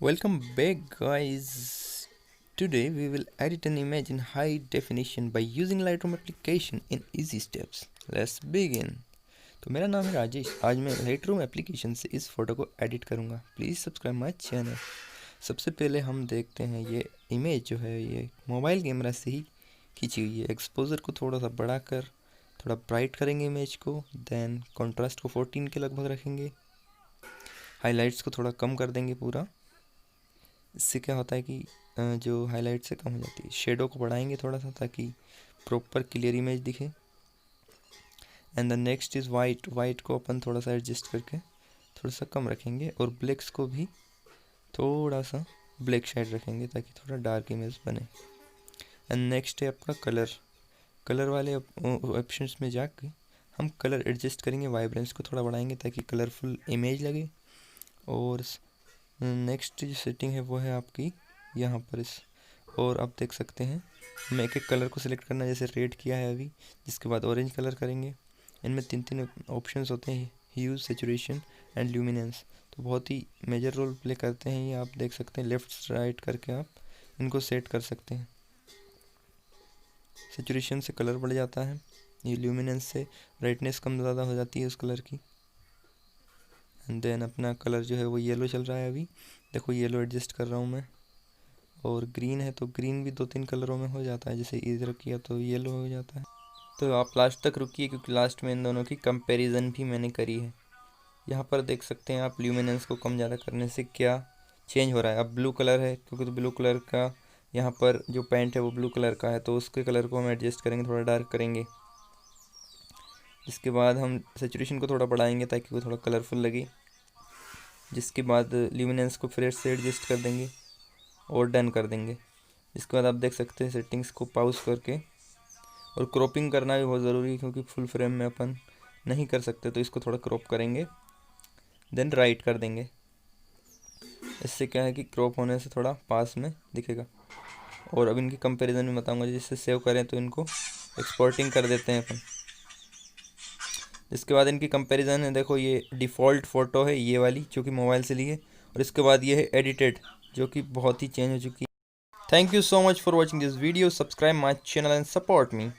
Welcome back guys. Today we will edit an image in high definition by using Lightroom application in easy steps. Let's begin. तो मेरा नाम है राजेश। आज मैं Lightroom application से इस फोटो को एडिट करूँगा। Please subscribe my channel. सबसे पहले हम देखते हैं ये इमेज जो है ये मोबाइल कैमरा से ही खींची हुई है। एक्सपोजर को थोड़ा सा बढ़ाकर थोड़ा ब्राइट करेंगे इमेज को। देन कॉन्ट्रास्ट को 14 के लगभग रखेंगे। हाईलाइट्स को थोड़ा कम कर देंगे पूरा। इससे क्या होता है कि जो हाईलाइट से कम हो जाती है। शेडो को बढ़ाएंगे थोड़ा सा ताकि प्रॉपर क्लियर इमेज दिखे। And the next is white. White को अपन थोड़ा सा एडजस्ट करके थोड़ा सा कम रखेंगे और ब्लैक्स को भी थोड़ा सा ब्लैक शेड रखेंगे ताकि थोड़ा डार्क इमेज बने। एंड नेक्स्ट है आपका कलर। कलर वाले ऑप्शंस में जाके हम कलर एडजस्ट करेंगे। वाइब्रेंस को थोड़ा बढ़ाएंगे ताकि कलरफुल इमेज लगे। और नेक्स्ट जो सेटिंग है वो है आपकी यहाँ पर इस। और आप देख सकते हैं हमें एक एक कलर को सिलेक्ट करना है, जैसे रेड किया है अभी, जिसके बाद ऑरेंज कलर करेंगे। इनमें तीन तीन ऑप्शंस होते हैं, ह्यूज, सैचुरेशन एंड ल्यूमिनेंस। तो बहुत ही मेजर रोल प्ले करते हैं ये। आप देख सकते हैं लेफ़्ट राइट करके आप इनको सेट कर सकते हैं। सैचुरेशन से कलर बढ़ जाता है, ये ल्यूमिनेंस से ब्राइटनेस कम ज़्यादा हो जाती है उस कलर की। एंड देन अपना कलर जो है वो येलो चल रहा है अभी। देखो येलो एडजस्ट कर रहा हूँ मैं। और ग्रीन है तो ग्रीन भी दो तीन कलरों में हो जाता है, जैसे इधर किया तो येलो हो जाता है। तो आप लास्ट तक रुकिए क्योंकि लास्ट में इन दोनों की कंपैरिजन भी मैंने करी है। यहाँ पर देख सकते हैं आप ल्यूमिनेंस को कम ज़्यादा करने से क्या चेंज हो रहा है। अब ब्लू कलर है क्योंकि तो ब्लू कलर का यहाँ पर जो पेंट है वो ब्लू कलर का है, तो उसके कलर को हम एडजस्ट करेंगे, थोड़ा डार्क करेंगे। जिसके बाद हम सैचुरेशन को थोड़ा बढ़ाएंगे ताकि वो थोड़ा कलरफुल लगे। जिसके बाद ल्यूमिनेंस को फिर से एडजस्ट कर देंगे और डन कर देंगे। इसके बाद आप देख सकते हैं सेटिंग्स को पॉज करके, और क्रॉपिंग करना भी बहुत ज़रूरी है क्योंकि फुल फ्रेम में अपन नहीं कर सकते, तो इसको थोड़ा क्रॉप करेंगे। देन राइट कर देंगे। इससे क्या है कि क्रॉप होने से थोड़ा पास में दिखेगा। और अब इनकी कंपैरिजन भी बताऊंगा। जिससे सेव करें तो इनको एक्सपोर्टिंग कर देते हैं अपन। इसके बाद इनकी कंपैरिजन है। देखो ये डिफ़ॉल्ट फ़ोटो है ये वाली जो कि मोबाइल से ली है, और इसके बाद ये है एडिटेड जो कि बहुत ही चेंज हो चुकी है। Thank you so much for watching this video. Subscribe my channel and support me.